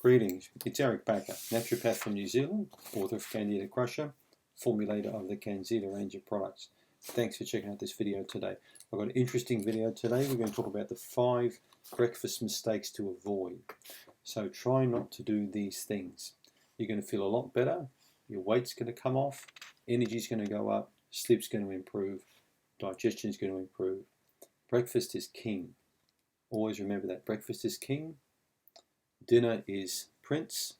Greetings, it's Eric Bakker, naturopath from New Zealand, author of Candida Crusher, formulator of the CanXida range of products. Thanks for checking out this video today. I've got an interesting video today. We're going to talk about the 5 breakfast mistakes to avoid. So try not to do these things. You're going to feel a lot better, your weight's going to come off, energy's going to go up, sleep's going to improve, digestion's going to improve. Breakfast is king. Always remember that. Breakfast is king. Dinner is prince.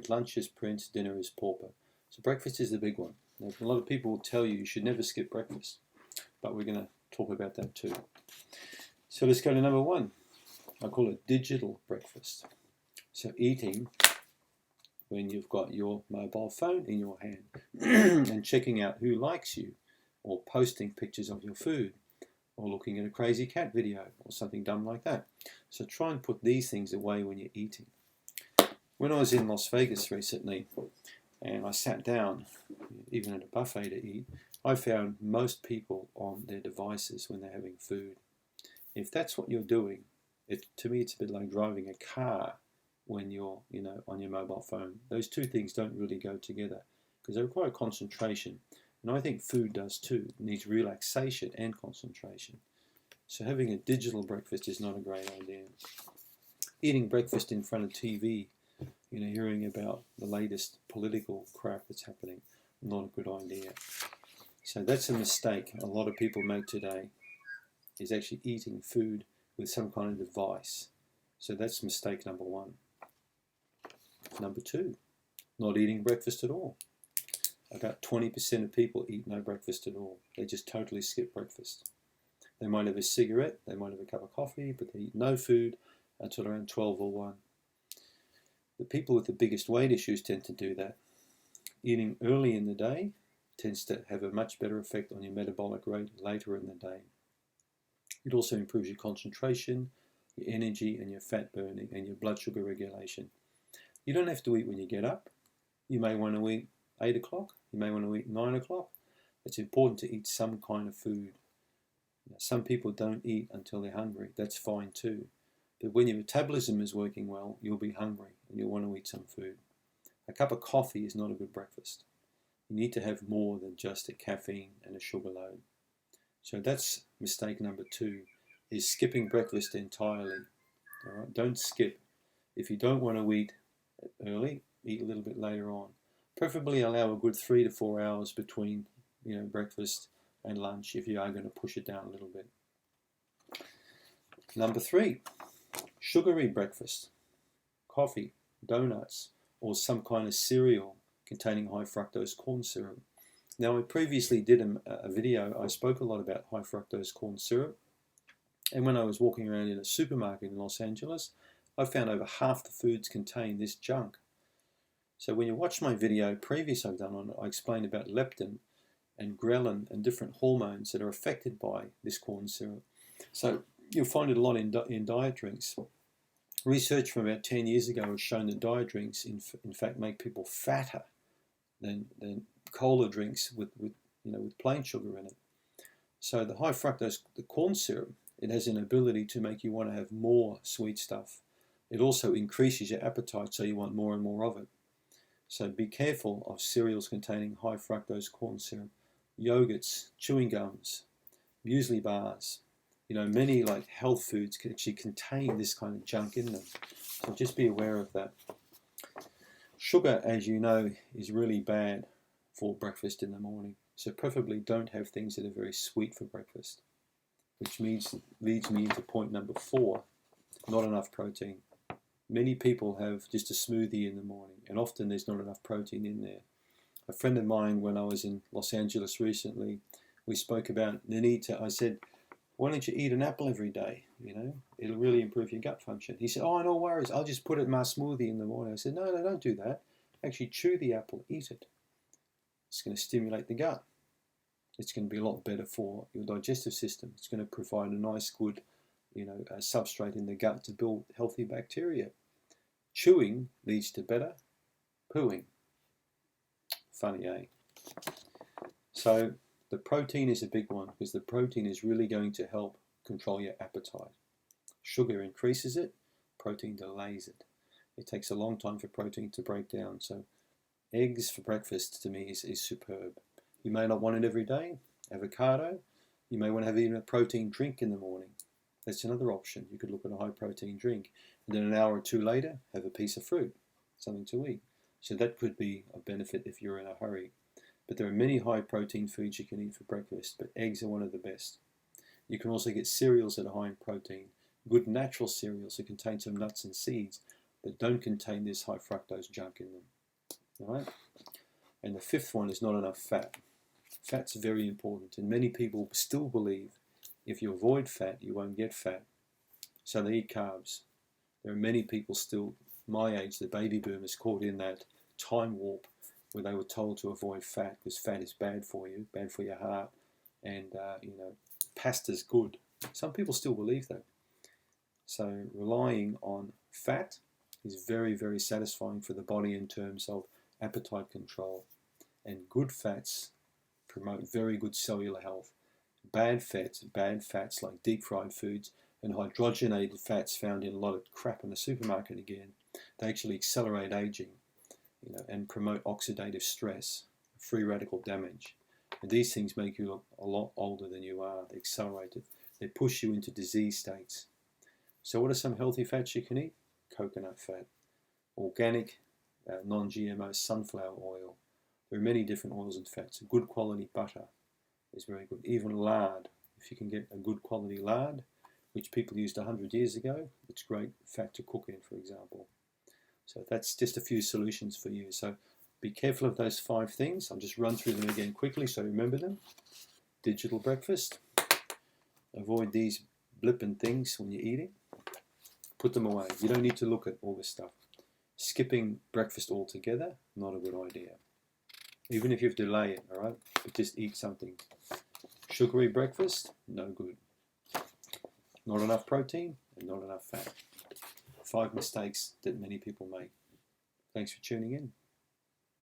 Lunch is prince, dinner is pauper. So breakfast is the big one. Now, a lot of people will tell you should never skip breakfast, but we're going to talk about that too. So let's go to number 1. I call it digital breakfast. So eating when you've got your mobile phone in your hand and checking out who likes you, or posting pictures of your food, or looking at a crazy cat video or something dumb like that. So try and put these things away when you're eating. When I was in Las Vegas recently and I sat down, even at a buffet to eat, I found most people on their devices when they're having food. If that's what you're doing, to me it's a bit like driving a car when you're on your mobile phone. Those two things don't really go together because they require concentration. And I think food does too. It needs relaxation and concentration. So having a digital breakfast is not a great idea. Eating breakfast in front of TV, hearing about the latest political crap that's happening, not a good idea. So that's a mistake a lot of people make today, is actually eating food with some kind of device. So that's mistake number 1. Number 2, not eating breakfast at all. About 20% of people eat no breakfast at all. They just totally skip breakfast. They might have a cigarette, they might have a cup of coffee, but they eat no food until around 12 or 1. The people with the biggest weight issues tend to do that. Eating early in the day tends to have a much better effect on your metabolic rate later in the day. It also improves your concentration, your energy, and your fat burning, and your blood sugar regulation. You don't have to eat when you get up. You may want to eat 8 o'clock, you may want to eat 9 o'clock. It's important to eat some kind of food. Some people don't eat until they're hungry. That's fine too. But when your metabolism is working well, you'll be hungry and you'll want to eat some food. A cup of coffee is not a good breakfast. You need to have more than just a caffeine and a sugar load. So that's mistake number 2, is skipping breakfast entirely. All right? Don't skip. If you don't want to eat early, eat a little bit later on. Preferably allow a good 3 to 4 hours between breakfast and lunch if you are going to push it down a little bit. Number 3, sugary breakfast. Coffee, donuts, or some kind of cereal containing high fructose corn syrup. Now I previously did a video, I spoke a lot about high fructose corn syrup, and when I was walking around in a supermarket in Los Angeles, I found over half the foods contain this junk. So when you watch my video previous I've done on it, I explained about leptin and ghrelin and different hormones that are affected by this corn syrup. So you'll find it a lot in diet drinks. Research from about 10 years ago has shown that diet drinks in fact make people fatter than cola drinks with plain sugar in it. So the high fructose, the corn syrup, it has an ability to make you want to have more sweet stuff. It also increases your appetite, so you want more and more of it. So be careful of cereals containing high fructose corn syrup, yogurts, chewing gums, muesli bars. Many like health foods can actually contain this kind of junk in them. So just be aware of that. Sugar, as you know, is really bad for breakfast in the morning. So preferably don't have things that are very sweet for breakfast, which leads me into point number 4, not enough protein. Many people have just a smoothie in the morning, and often there's not enough protein in there. A friend of mine, when I was in Los Angeles recently, we spoke about the need to, I said, why don't you eat an apple every day? It'll really improve your gut function. He said, oh, no worries, I'll just put it in my smoothie in the morning. I said, no, don't do that. Actually chew the apple, eat it. It's going to stimulate the gut. It's going to be a lot better for your digestive system. It's going to provide a nice, good a substrate in the gut to build healthy bacteria. Chewing leads to better pooing. Funny, eh? So the protein is a big one because the protein is really going to help control your appetite. Sugar increases it, protein delays it. It takes a long time for protein to break down. So eggs for breakfast to me is superb. You may not want it every day. Avocado. You may want to have even a protein drink in the morning. That's another option. You could look at a high protein drink. And then an hour or two later, have a piece of fruit, something to eat. So that could be a benefit if you're in a hurry. But there are many high protein foods you can eat for breakfast, but eggs are one of the best. You can also get cereals that are high in protein. Good natural cereals that contain some nuts and seeds, but don't contain this high fructose junk in them. All right? And the fifth one is not enough fat. Fat's very important, and many people still believe if you avoid fat, you won't get fat. So they eat carbs. There are many people still, my age, the baby boomers, caught in that time warp where they were told to avoid fat because fat is bad for you, bad for your heart, and pasta's good. Some people still believe that. So relying on fat is very, very satisfying for the body in terms of appetite control. And good fats promote very good cellular health. Bad fats like deep fried foods and hydrogenated fats found in a lot of crap in the supermarket again, they actually accelerate aging, and promote oxidative stress, free radical damage. And these things make you look a lot older than you are. They accelerate it. They push you into disease states. So what are some healthy fats you can eat? Coconut fat, organic, non-GMO sunflower oil. There are many different oils and fats. Good quality butter is very good. Even lard, if you can get a good quality lard, which people used 100 years ago, it's great fat to cook in, for example. So that's just a few solutions for you. So be careful of those 5 things. I'll just run through them again quickly so remember them. Digital breakfast. Avoid these blipping things when you're eating. Put them away. You don't need to look at all this stuff. Skipping breakfast altogether, not a good idea. Even if you have to delay it, all right? But just eat something. Sugary breakfast, no good. Not enough protein and not enough fat. 5 mistakes that many people make. Thanks for tuning in.